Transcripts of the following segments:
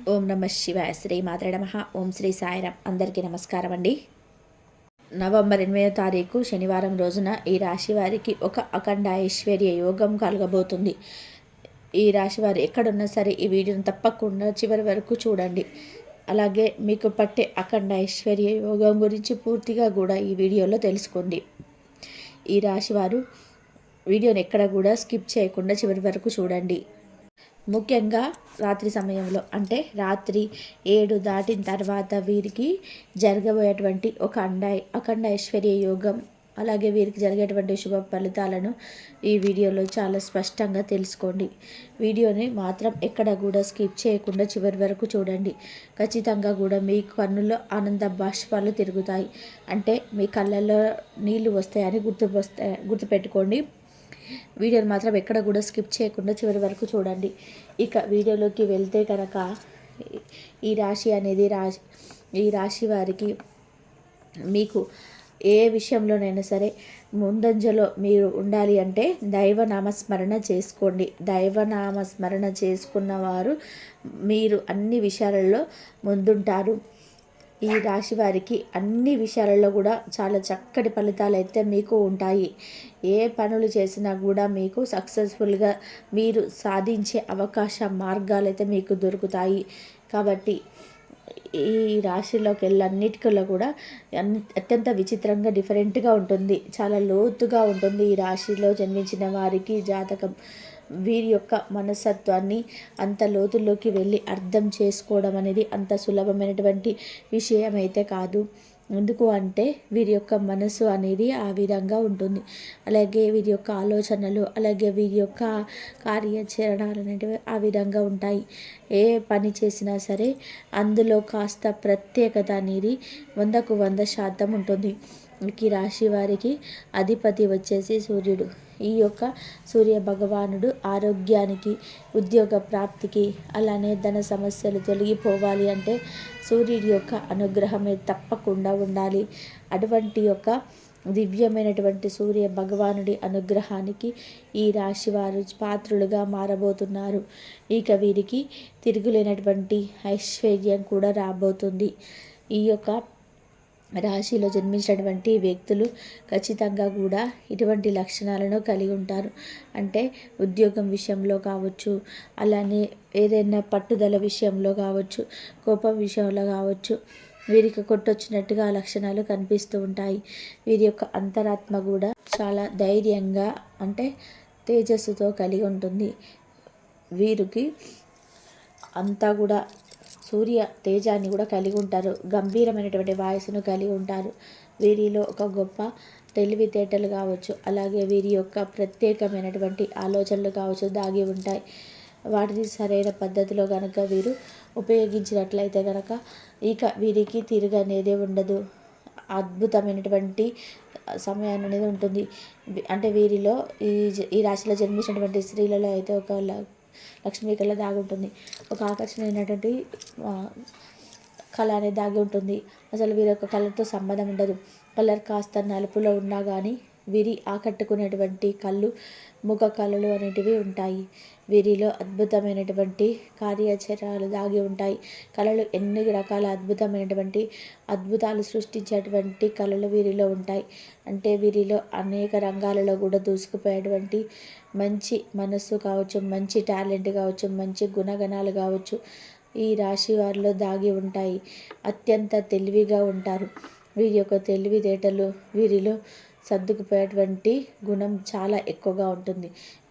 ఓం నమ శివాయ. శ్రీ మాత్రే నమః. ఓం శ్రీ సాయిరాం. అందరికీ నమస్కారం అండి. నవంబర్ 8వ తారీఖు శనివారం రోజున ఈ రాశి వారికి ఒక అఖండ ఐశ్వర్య యోగం కలగబోతుంది. ఈ రాశి వారు ఎక్కడున్నా సరే ఈ వీడియోను తప్పకుండా చివరి వరకు చూడండి. అలాగే మీకు పట్టే అఖండ ఐశ్వర్య యోగం గురించి పూర్తిగా కూడా ఈ వీడియోలో తెలుసుకోండి. ఈ రాశి వారు వీడియోని ఎక్కడ కూడా స్కిప్ చేయకుండా చివరి వరకు చూడండి. ముఖ్యంగా రాత్రి సమయంలో అంటే రాత్రి 7 దాటిన తర్వాత వీరికి జరగబోయేటువంటి ఒక అఖండ ఐశ్వర్య యోగం, అలాగే వీరికి జరిగేటువంటి శుభ ఫలితాలను ఈ వీడియోలో చాలా స్పష్టంగా తెలుసుకోండి. వీడియోని మాత్రం ఎక్కడ కూడా స్కిప్ చేయకుండా చివరి వరకు చూడండి. ఖచ్చితంగా కూడా మీ కన్నుల్లో ఆనంద బాష్పాలు తిరుగుతాయి. అంటే మీ కళ్ళల్లో నీళ్లు వస్తాయని గుర్తుపెట్టుకోండి. వీడియోని మాత్రం ఎక్కడ కూడా స్కిప్ చేయకుండా చివరి వరకు చూడండి. ఇక వీడియోలోకి వెళ్తే కనుక ఈ రాశి అనేది ఈ రాశి వారికి మీకు ఏ విషయంలోనైనా సరే ముందంజలో మీరు ఉండాలి అంటే దైవనామస్మరణ చేసుకోండి. దైవనామస్మరణ చేసుకున్న వారు మీరు అన్ని విషయాలలో ముందుంటారు. ఈ రాశి వారికి అన్ని విషయాలలో కూడా చాలా చక్కటి ఫలితాలు అయితే మీకు ఉంటాయి. ఏ పనులు చేసినా కూడా మీకు సక్సెస్ఫుల్గా మీరు సాధించే అవకాశ మార్గాలు అయితే మీకు దొరుకుతాయి. కాబట్టి ఈ రాశిలోకి వెళ్ళన్నిటికల్లో కూడా అత్యంత విచిత్రంగా డిఫరెంట్గా ఉంటుంది. చాలా లోతుగా ఉంటుంది ఈ రాశిలో జన్మించిన వారికి జాతకం. వీరి యొక్క మనస్తత్వాన్ని అంత లోతుల్లోకి వెళ్ళి అర్థం చేసుకోవడం అనేది అంత సులభమైనటువంటి విషయం అయితే కాదు. ఎందుకు అంటే వీరి యొక్క మనసు అనేది ఆ విధంగా ఉంటుంది. అలాగే వీరి యొక్క ఆలోచనలు, అలాగే వీరి యొక్క కార్యాచరణలు అనేటివి ఆ విధంగా ఉంటాయి. ఏ పని చేసినా సరే అందులో కాస్త ప్రత్యేకత అనేది 100కు 100% ఉంటుంది. ఈ రాశి వారికి అధిపతి వచ్చేసి సూర్యుడు. ఈ యొక్క సూర్య భగవానుడు ఆరోగ్యానికి, ఉద్యోగ ప్రాప్తికి, అలానే ధన సమస్యలు తొలగిపోవాలి అంటే సూర్యుడి యొక్క అనుగ్రహమే తప్పకుండా ఉండాలి. అటువంటి యొక్క దివ్యమైనటువంటి సూర్య భగవానుడి అనుగ్రహానికి ఈ రాశి వారు పాత్రులుగా మారబోతున్నారు. ఇక వీరికి తిరుగులేనటువంటి ఐశ్వర్యం కూడా రాబోతుంది. ఈ యొక్క రాశిలో జన్మించినటువంటి వ్యక్తులు ఖచ్చితంగా కూడా ఇటువంటి లక్షణాలను కలిగి ఉంటారు. అంటే ఉద్యోగం విషయంలో కావచ్చు, అలానే ఏదైనా పట్టుదల విషయంలో కావచ్చు, కోపం విషయంలో కావచ్చు, వీరికి కొట్టొచ్చినట్టుగా లక్షణాలు కనిపిస్తూ ఉంటాయి. వీరి యొక్క అంతరాత్మ కూడా చాలా ధైర్యంగా అంటే తేజస్సుతో కలిగి ఉంటుంది. వీరికి అంతా కూడా సూర్య తేజాన్ని కూడా కలిగి ఉంటారు. గంభీరమైనటువంటి వాయిస్ను కలిగి ఉంటారు. వీరిలో ఒక గొప్ప తెలివితేటలు కావచ్చు, అలాగే వీరి యొక్క ప్రత్యేకమైనటువంటి ఆలోచనలు కావచ్చు దాగి ఉంటాయి. వాటిని సరైన పద్ధతిలో కనుక వీరు ఉపయోగించినట్లయితే కనుక ఇక వీరికి తిరుగనేదే ఉండదు. అద్భుతమైనటువంటి సమయాన్ని అనేది ఉంటుంది. అంటే వీరిలో ఈ రాశిలో జన్మించినటువంటి స్త్రీలలో అయితే ఒక లక్ష్మీ కళ దాగి ఉంటుంది. ఒక ఆకర్షణీయమైనటువంటి కళ అనేది దాగి ఉంటుంది. అసలు వీరి యొక్క కళతో సంబంధం ఉండదు. కలర్ కాస్త నలుపులో ఉన్నా కానీ వీరి ఆకట్టుకునేటువంటి కళ్ళు, ముఖ కళలు అనేటివి ఉంటాయి. వీరిలో అద్భుతమైనటువంటి కార్యాచరణలు దాగి ఉంటాయి. కళలు ఎన్ని రకాల అద్భుతాలు సృష్టించేటువంటి కళలు వీరిలో ఉంటాయి. అంటే వీరిలో అనేక రంగాలలో కూడా దూసుకుపోయేటువంటి మంచి మనస్సు కావచ్చు, మంచి టాలెంట్ కావచ్చు, మంచి గుణగణాలు కావచ్చు ఈ రాశి వారిలో దాగి ఉంటాయి. అత్యంత తెలివిగా ఉంటారు. వీరి యొక్క తెలివితేటలు వీరిలో సర్దుకుపోయేటువంటి గుణం చాలా ఎక్కువగా ఉంటుంది.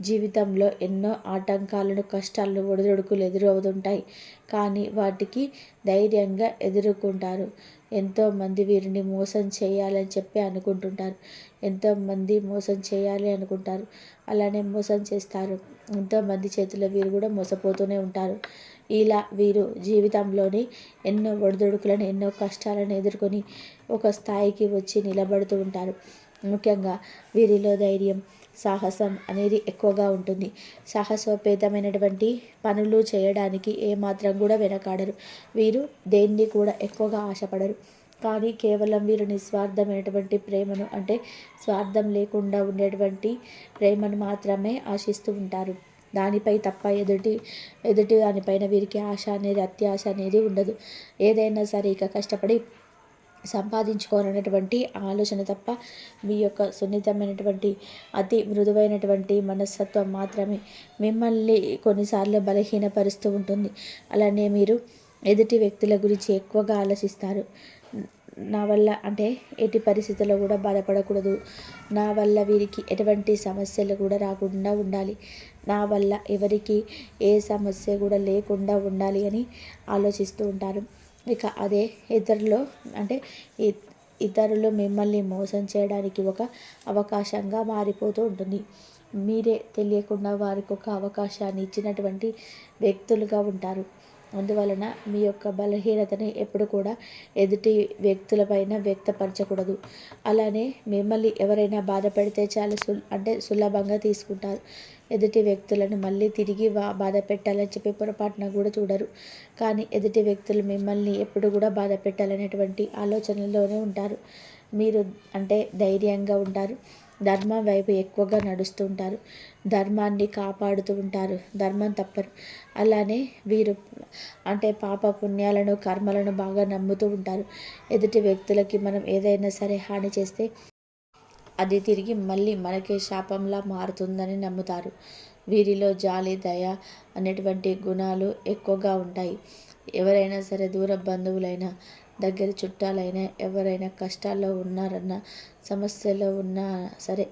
జీవితంలో ఎన్నో ఆటంకాలను, కష్టాలను, ఒడిదుడుకులు ఎదురవుతుంటాయి. కానీ వాటికి ధైర్యంగా ఎదుర్కొంటారు. ఎంతోమంది వీరిని మోసం చేయాలని చెప్పి అనుకుంటుంటారు. ఎంతోమంది మోసం చేయాలి అనుకుంటారు, అలానే మోసం చేస్తారు. ఎంతోమంది చేతిలో వీరు కూడా మోసపోతూనే ఉంటారు. ఇలా వీరు జీవితంలోని ఎన్నో ఒడిదుడుకులను, ఎన్నో కష్టాలను ఎదుర్కొని ఒక స్థాయికి వచ్చి నిలబడుతూ ఉంటారు. ముఖ్యంగా వీరిలో ధైర్యం, సాహసం అనేది ఎక్కువగా ఉంటుంది. సాహసోపేతమైనటువంటి పనులు చేయడానికి ఏమాత్రం కూడా వెనకాడరు. వీరు దేన్ని కూడా ఎక్కువగా ఆశపడరు. కానీ కేవలం వీరు నిస్వార్థమైనటువంటి ప్రేమను, అంటే స్వార్థం లేకుండా ఉండేటువంటి ప్రేమను మాత్రమే ఆశిస్తూ ఉంటారు. దానిపై తప్ప ఎదుటి దానిపైన వీరికి ఆశ అనేది, అత్యాశ అనేది ఉండదు. ఏదైనా సరే ఇక కష్టపడి సంపాదించుకోవాలనేటువంటి ఆలోచన తప్ప మీ యొక్క సున్నితమైనటువంటి అతి మృదువైనటువంటి మనస్తత్వం మాత్రమే మిమ్మల్ని కొన్నిసార్లు బలహీనపరుస్తూ ఉంటుంది. అలానే మీరు ఎదుటి వ్యక్తుల గురించి ఎక్కువగా ఆలోచిస్తారు. నా వల్ల అంటే ఎట్టి పరిస్థితుల్లో కూడా బాధపడకూడదు, నా వల్ల వీరికి ఎటువంటి సమస్యలు కూడా రాకుండా ఉండాలి, నా వల్ల ఎవరికి ఏ సమస్య కూడా లేకుండా ఉండాలి అని ఆలోచిస్తూ ఉంటారు. ఇక అదే అంటే ఇతరులు మిమ్మల్ని మోసం చేయడానికి ఒక అవకాశంగా మారిపోతూ ఉంటుంది. మీరే తెలియకుండా వారికి ఒక అవకాశాన్ని ఇచ్చినటువంటి వ్యక్తులుగా ఉంటారు. అందువలన మీ యొక్క బలహీనతని ఎప్పుడు కూడా ఎదుటి వ్యక్తులపైన వ్యక్తపరచకూడదు. అలానే మిమ్మల్ని ఎవరైనా బాధ పెడితే చాలా సులభంగా తీసుకుంటారు. ఎదుటి వ్యక్తులను మళ్ళీ తిరిగి బాధ పెట్టాలని చెప్పి పొరపాటున కూడా చూడరు. కానీ ఎదుటి వ్యక్తులు మిమ్మల్ని ఎప్పుడు కూడా బాధ పెట్టాలనేటువంటి ఆలోచనలోనే ఉంటారు. మీరు అంటే ధైర్యంగా ఉంటారు, ధర్మం వైపు ఎక్కువగా నడుస్తూ ఉంటారు, ధర్మాన్ని కాపాడుతూ ఉంటారు, ధర్మం తప్పరు. అలానే వీరు అంటే పాప పుణ్యాలను, కర్మలను బాగా నమ్ముతూ ఉంటారు. ఎదుటి వ్యక్తులకి మనం ఏదైనా సరే హాని చేస్తే అది తిరిగి మళ్ళీ మనకే శాపంలా మారుతుందని నమ్ముతారు. వీరిలో జాలి, దయ అనేటువంటి గుణాలు ఎక్కువగా ఉంటాయి. ఎవరైనా సరే దూర బంధువులైనా, దగ్గర చుట్టాలైనా, ఎవరైనా కష్టాల్లో ఉన్నారన్నా, సమస్యలో ఉన్నా సరే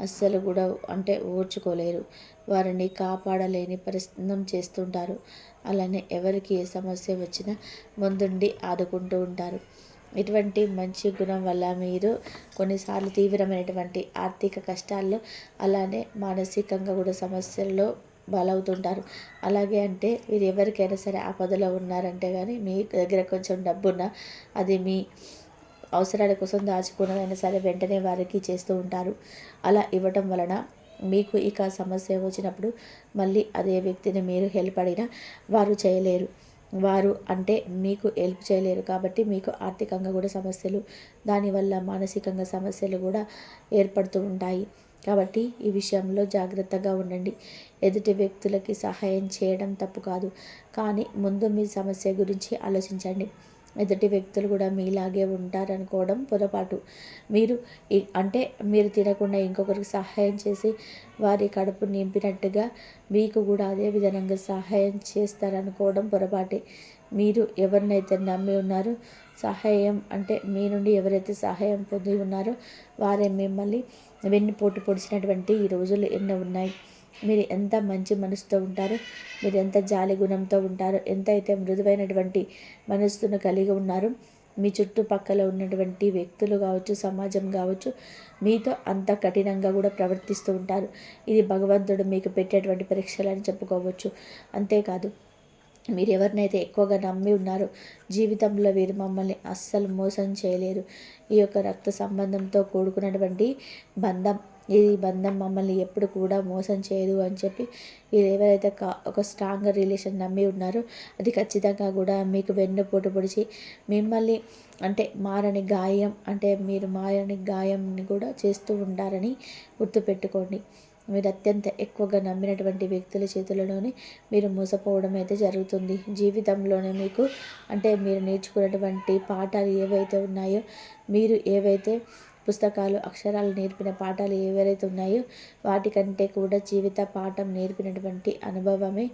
అస్సలు కూడా అంటే ఓర్చుకోలేరు. వారిని కాపాడలేని ప్రయత్నం చేస్తుంటారు. అలానే ఎవరికి ఏ సమస్య వచ్చినా ముందుండి ఆదుకుంటూ ఉంటారు. ఇటువంటి మంచి గుణం వల్ల మీరు కొన్నిసార్లు తీవ్రమైనటువంటి ఆర్థిక కష్టాల్లో, అలానే మానసికంగా కూడా సమస్యల్లో బలవుతుంటారు. అలాగే అంటే మీరు ఎవరికైనా సరే ఆపదలో ఉన్నారంటే కానీ మీ దగ్గర కొంచెం డబ్బున్నా అది మీ అవసరాల కోసం దాచుకున్నదైనా సరే వెంటనే వారికి చేస్తూ ఉంటారు. అలా ఇవ్వటం వలన మీకు ఇక సమస్య వచ్చినప్పుడు మళ్ళీ అదే వ్యక్తిని మీరు హెల్ప్ అడిగినా వారు చేయలేరు. వారు అంటే మీకు హెల్ప్ చేయలేరు కాబట్టి మీకు ఆర్థికంగా కూడా సమస్యలు, దానివల్ల మానసికంగా సమస్యలు కూడా ఏర్పడుతూ ఉంటాయి. కాబట్టి ఈ విషయంలో జాగ్రత్తగా ఉండండి. ఎదుటి వ్యక్తులకి సహాయం చేయడం తప్పు కాదు, కానీ ముందు మీ సమస్య గురించి ఆలోచించండి. ఎదుటి వ్యక్తులు కూడా మీలాగే ఉంటారనుకోవడం పొరపాటు. మీరు అంటే మీరు తినకుండా ఇంకొకరికి సహాయం చేసి వారి కడుపు నింపినట్టుగా మీకు కూడా అదే విధంగా సహాయం చేస్తారనుకోవడం పొరపాటే. మీరు ఎవరినైతే నమ్మి ఉన్నారో, సహాయం అంటే మీ నుండి ఎవరైతే సహాయం పొంది ఉన్నారో వారే మిమ్మల్ని వెన్నుపోటు పొడిచినటువంటి ఈ రోజులు ఎన్నో ఉన్నాయి. మీరు ఎంత మంచి మనసుతో ఉంటారో, మీరు ఎంత జాలి గుణంతో ఉంటారో, ఎంత అయితే మృదువైనటువంటి మనస్సును కలిగి ఉన్నారో, మీ చుట్టుపక్కల ఉన్నటువంటి వ్యక్తులు కావచ్చు, సమాజం కావచ్చు, మీతో అంత కఠినంగా కూడా ప్రవర్తిస్తూ ఉంటారు. ఇది భగవంతుడు మీకు పెట్టేటువంటి పరీక్షలు అని చెప్పుకోవచ్చు. అంతేకాదు, మీరు ఎవరినైతే ఎక్కువగా నమ్మి ఉన్నారో జీవితంలో వీరు మమ్మల్ని అస్సలు మోసం చేయలేరు. ఈ యొక్క రక్త సంబంధంతో కూడుకున్నటువంటి బంధం, ఈ బంధం మమ్మల్ని ఎప్పుడు కూడా మోసం చేయదు అని చెప్పి మీరు ఎవరైతే ఒక స్ట్రాంగ్ రిలేషన్ నమ్మి ఉన్నారో అది ఖచ్చితంగా కూడా మీకు వెన్నుపోటు పొడిచి మిమ్మల్ని అంటే మారని గాయం, అంటే మీరు మారని గాయంని కూడా చేస్తూ ఉంటారని గుర్తుపెట్టుకోండి. మీరు అత్యంత ఎక్కువగా నమ్మినటువంటి వ్యక్తుల చేతులలోనే మీరు మోసపోవడం అయితే జరుగుతుంది. జీవితంలోనే మీకు అంటే మీరు నేర్చుకున్నటువంటి పాఠాలు ఏవైతే ఉన్నాయో, మీరు ఏవైతే పుస్తకాలు, అక్షరాలు నేర్పిన పాఠాలు ఏవైతే ఉన్నాయో వాటికంటే కూడా జీవిత పాఠం నేర్పినటువంటి అనుభవమే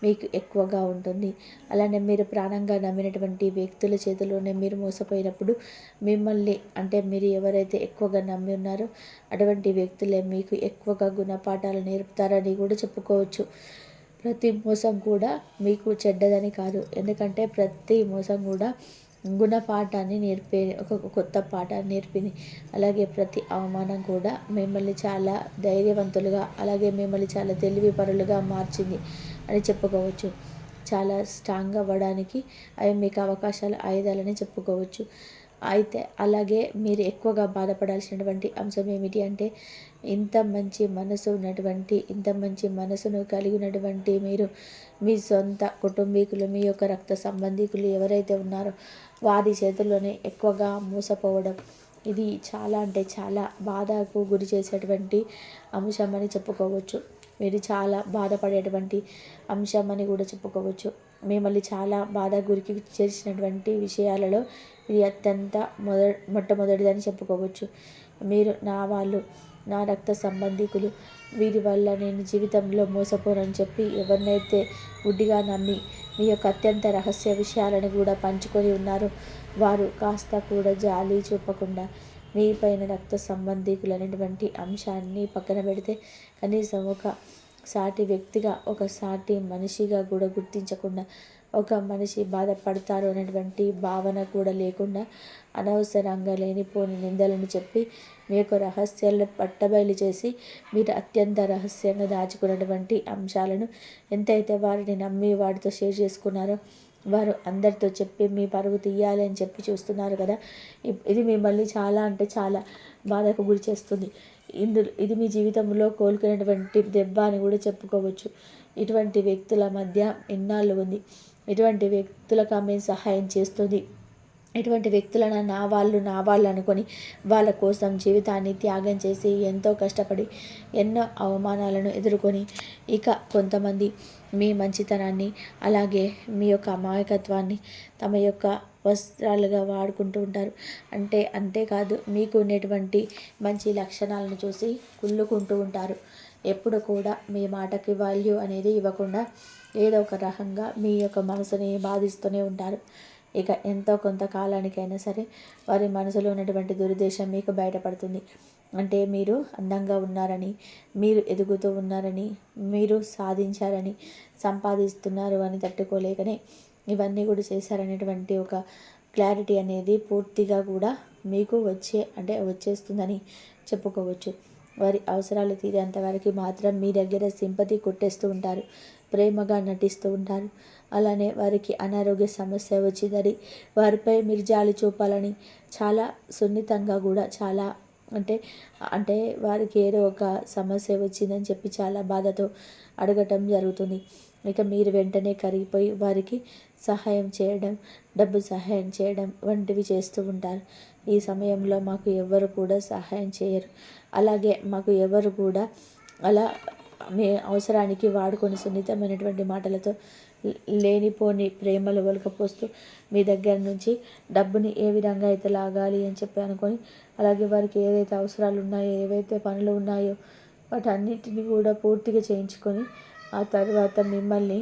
మీకు ఎక్కువగా ఉంటుంది. అలానే మీరు ప్రాణంగా నమ్మినటువంటి వ్యక్తుల చేతిలోనే మీరు మోసపోయినప్పుడు మిమ్మల్ని అంటే మీరు ఎవరైతే ఎక్కువగా నమ్మి ఉన్నారో అటువంటి వ్యక్తులే మీకు ఎక్కువగా గుణపాఠాలు నేర్పుతారని కూడా చెప్పుకోవచ్చు. ప్రతి మోసం కూడా మీకు చెడ్డదని కాదు, ఎందుకంటే ప్రతి మోసం కూడా గుణపాఠాన్ని నేర్పే ఒక కొత్త పాఠాన్ని నేర్పింది. అలాగే ప్రతి అవమానం కూడా మిమ్మల్ని చాలా ధైర్యవంతులుగా, అలాగే మిమ్మల్ని చాలా తెలివిపరులుగా మార్చింది అని చెప్పుకోవచ్చు. చాలా స్ట్రాంగ్ అవ్వడానికి అవి మీకు అవకాశాలు, ఆయుధాలని చెప్పుకోవచ్చు. అయితే అలాగే మీరు ఎక్కువగా బాధపడాల్సినటువంటి అంశం ఏమిటి అంటే, ఇంత మంచి మనసు ఉన్నటువంటి, ఇంత మంచి మనసును కలిగినటువంటి మీరు మీ సొంత కుటుంబీకులు, మీ యొక్క రక్త సంబంధికులు ఎవరైతే ఉన్నారో వారి చేతుల్లోనే ఎక్కువగా మోసపోవడం, ఇది చాలా అంటే చాలా బాధకు గురి చేసేటువంటి అంశం అని చెప్పుకోవచ్చు. మీరు చాలా బాధపడేటువంటి అంశం అని కూడా చెప్పుకోవచ్చు. మిమ్మల్ని చాలా బాధ గురికి చేర్చినటువంటి విషయాలలో ఇది అత్యంత మొట్టమొదటిదని చెప్పుకోవచ్చు. మీరు నా వాళ్ళు, నా రక్త సంబంధికులు, వీరి వల్ల నేను జీవితంలో మోసపోనని చెప్పి ఎవరినైతే గుడ్డిగా నమ్మి మీ యొక్క అత్యంత రహస్య విషయాలను కూడా పంచుకొని ఉన్నారో వారు కాస్త కూడా జాలి చూపకుండా మీ పైన రక్త సంబంధికులైనటువంటి అంశాన్ని పక్కన పెడితే కనీసం ఒక సాటి వ్యక్తిగా, ఒక సాటి మనిషిగా కూడా గుర్తించకుండా, ఒక మనిషి బాధపడతారు అనేటువంటి భావన కూడా లేకుండా అనవసరంగా లేనిపోని నిందలను చెప్పి మీ యొక్క రహస్యాలను పట్టబయలు చేసి మీరు అత్యంత రహస్యంగా దాచుకున్నటువంటి అంశాలను ఎంతైతే వారిని నమ్మి వాటితో షేర్ చేసుకున్నారో వారు అందరితో చెప్పి మీ పరుగు తీయాలి అని చెప్పి చూస్తున్నారు కదా. ఇది మిమ్మల్ని చాలా అంటే చాలా బాధకు గురి చేస్తుంది. ఇది మీ జీవితంలో కోలుకునేటువంటి దెబ్బ అని కూడా చెప్పుకోవచ్చు. ఇటువంటి వ్యక్తుల మధ్య ఎన్నాళ్ళు ఉంది, ఇటువంటి వ్యక్తులకు ఆమె సహాయం చేస్తుంది. ఇటువంటి వ్యక్తులను నా వాళ్ళు అనుకొని వాళ్ళ కోసం జీవితాన్ని త్యాగం చేసి ఎంతో కష్టపడి ఎన్నో అవమానాలను ఎదుర్కొని ఇక కొంతమంది మీ మంచితనాన్ని అలాగే మీ యొక్క అమాయకత్వాన్ని తమ యొక్క వస్త్రాలుగా వాడుకుంటూ ఉంటారు. అంతేకాదు మీకు ఉన్నటువంటి మంచి లక్షణాలను చూసి కుళ్ళుకుంటూ ఉంటారు. ఎప్పుడు కూడా మీ మాటకి వాల్యూ అనేది ఇవ్వకుండా ఏదో ఒక రకంగా మీ యొక్క మనసుని బాధిస్తూనే ఉంటారు. ఇక ఎంతో కొంతకాలానికైనా సరే వారి మనసులో ఉన్నటువంటి దురుద్దేశం మీకు బయటపడుతుంది. అంటే మీరు అందంగా ఉన్నారని, మీరు ఎదుగుతూ ఉన్నారని, మీరు సాధించారని, సంపాదిస్తున్నారు అని తట్టుకోలేకనే ఇవన్నీ కూడా చేశారనేటువంటి ఒక క్లారిటీ అనేది పూర్తిగా కూడా మీకు వచ్చేస్తుందని చెప్పుకోవచ్చు. వారి అవసరాలు తీరేంత వరకు మాత్రం మీ దగ్గర సింపతి కొట్టేస్తూ ఉంటారు, ప్రేమగా నటిస్తూ ఉంటారు. అలానే వారికి అనారోగ్య సమస్య వచ్చిందని వారిపై మీరు జాలి చూపాలని చాలా సున్నితంగా కూడా చాలా అంటే వారికి ఏదో ఒక సమస్య వచ్చిందని చెప్పి చాలా బాధతో అడగటం జరుగుతుంది. ఇక మీరు వెంటనే కరిగిపోయి వారికి సహాయం చేయడం, డబ్బు సహాయం చేయడం వంటివి చేస్తూ ఉంటారు. ఈ సమయంలో మాకు ఎవరు కూడా సహాయం చేయరు, అలాగే మాకు ఎవరు కూడా అలా మీ అవసరానికి వాడుకొని సున్నితమైనటువంటి మాటలతో లేనిపోని ప్రేమలు ఒలకపోస్తూ మీ దగ్గర నుంచి డబ్బుని ఏ విధంగా అయితే లాగాలి అని చెప్పి అనుకొని అలాగే వారికి ఏదైతే అవసరాలు ఉన్నాయో, ఏవైతే పనులు ఉన్నాయో వాటన్నిటిని కూడా పూర్తిగా చేయించుకొని ఆ తర్వాత మిమ్మల్ని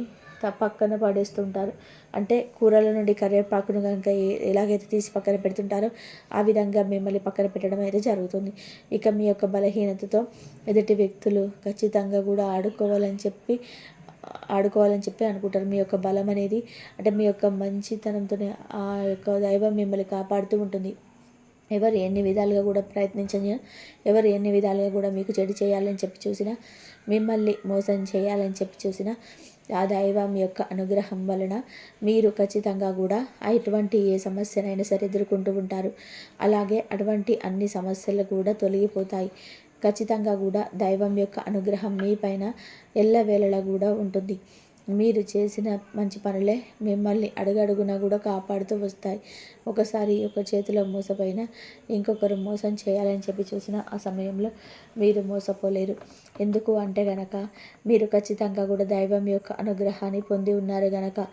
పక్కన పడేస్తుంటారు. అంటే కూరల నుండి కరివేపాకును కనుక ఎలాగైతే తీసి పక్కన పెడుతుంటారో ఆ విధంగా మిమ్మల్ని పక్కన పెట్టడం అయితే జరుగుతుంది. ఇక మీ యొక్క బలహీనతతో ఎదుటి వ్యక్తులు ఖచ్చితంగా కూడా ఆడుకోవాలని చెప్పి అనుకుంటారు. మీ యొక్క బలం అనేది మీ యొక్క మంచితనంతోనే ఆ యొక్క దైవం మిమ్మల్ని కాపాడుతూ ఉంటుంది. ఎవరు ఎన్ని విధాలుగా కూడా ప్రయత్నించినా, ఎవరు ఎన్ని విధాలుగా కూడా మీకు చెడు చేయాలని చెప్పి చూసినా, మిమ్మల్ని మోసం చేయాలని చెప్పి చూసినా ఆ దైవం యొక్క అనుగ్రహం వలన మీరు ఖచ్చితంగా కూడా ఎటువంటి ఏ సమస్యనైనా సరే ఎదుర్కొంటూ ఉంటారు. అలాగే అటువంటి అన్ని సమస్యలు కూడా తొలగిపోతాయి. ఖచ్చితంగా కూడా దైవం యొక్క అనుగ్రహం మీ పైన ఎల్లవేళలా కూడా ఉంటుంది. మీరు చేసిన మంచి పనులే మిమ్మల్ని అడుగడుగున కూడా కాపాడుతూ వస్తాయి. ఒకసారి ఒక చేతిలో మోసపోయిన ఇంకొకరు మోసం చేయాలని చెప్పి చూసిన ఆ సమయంలో మీరు మోసపోలేరు. ఎందుకు అంటే గనక మీరు ఖచ్చితంగా కూడా దైవం యొక్క అనుగ్రహాన్ని పొంది ఉన్నారు గనక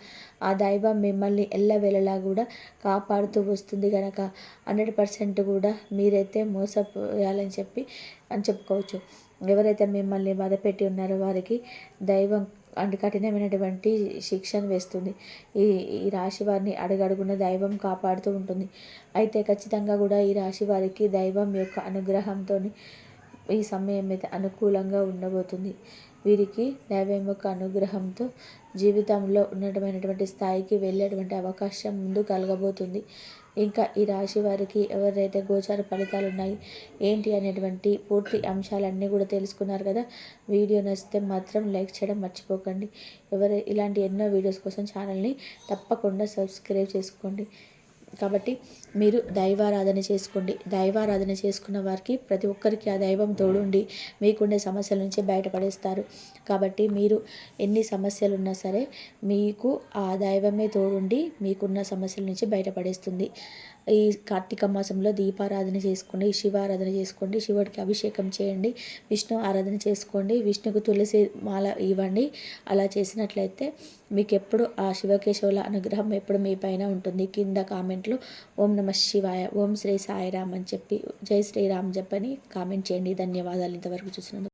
ఆ దైవం మిమ్మల్ని ఎల్లవేళలా కూడా కాపాడుతూ వస్తుంది గనక 100% కూడా మీరైతే మోసపోయాలని చెప్పుకోవచ్చు. ఎవరైతే మిమ్మల్ని బాధపెట్టి ఉన్నారో వారికి దైవం కఠినమైనటువంటి శిక్షను వేస్తుంది. ఈ రాశి వారిని అడుగడుగున దైవం కాపాడుతూ ఉంటుంది. అయితే ఖచ్చితంగా కూడా ఈ రాశి వారికి దైవం యొక్క అనుగ్రహంతో ఈ సమయం అయితే అనుకూలంగా ఉండబోతుంది. వీరికి దైవం యొక్క అనుగ్రహంతో జీవితంలో ఉన్నతమైనటువంటి స్థాయికి వెళ్ళేటువంటి అవకాశం ముందు కలగబోతుంది. ఇంకా ఈ రాశి వారికి ఎవరైతే గోచార ఫలితాలు ఉన్నాయి ఏంటి అనేటువంటి పూర్తి అంశాలన్నీ కూడా తెలుసుకున్నారు కదా. వీడియో నచ్చితే మాత్రం లైక్ చేయడం మర్చిపోకండి. ఇలాంటి ఎన్నో వీడియోస్ కోసం ఛానల్ని తప్పకుండా సబ్స్క్రైబ్ చేసుకోండి. కాబట్టి మీరు దైవారాధన చేసుకోండి. దైవారాధన చేసుకున్న వారికి ప్రతి ఒక్కరికి ఆ దైవం తోడుండి మీకుండే సమస్యల నుంచి బయటపడేస్తారు. కాబట్టి మీరు ఎన్ని సమస్యలు ఉన్నా సరే మీకు ఆ దైవమే తోడుండి మీకున్న సమస్యల నుంచి బయటపడేస్తుంది. ఈ కార్తీక మాసంలో దీపారాధన చేసుకోండి, శివారాధన చేసుకోండి, శివుడికి అభిషేకం చేయండి, విష్ణు ఆరాధన చేసుకోండి, విష్ణుకు తులసి మాల ఇవ్వండి. అలా చేసినట్లయితే మీకు ఎప్పుడు ఆ శివకేశవుల అనుగ్రహం ఎప్పుడు మీ పైన ఉంటుంది. కింద కామెంట్లో ఓం నమ శివాయ, ఓం శ్రీ సాయిరామ్ అని చెప్పి జై శ్రీరామ్ చెప్పని కామెంట్ చేయండి. ధన్యవాదాలు ఇంతవరకు చూసినందుకు.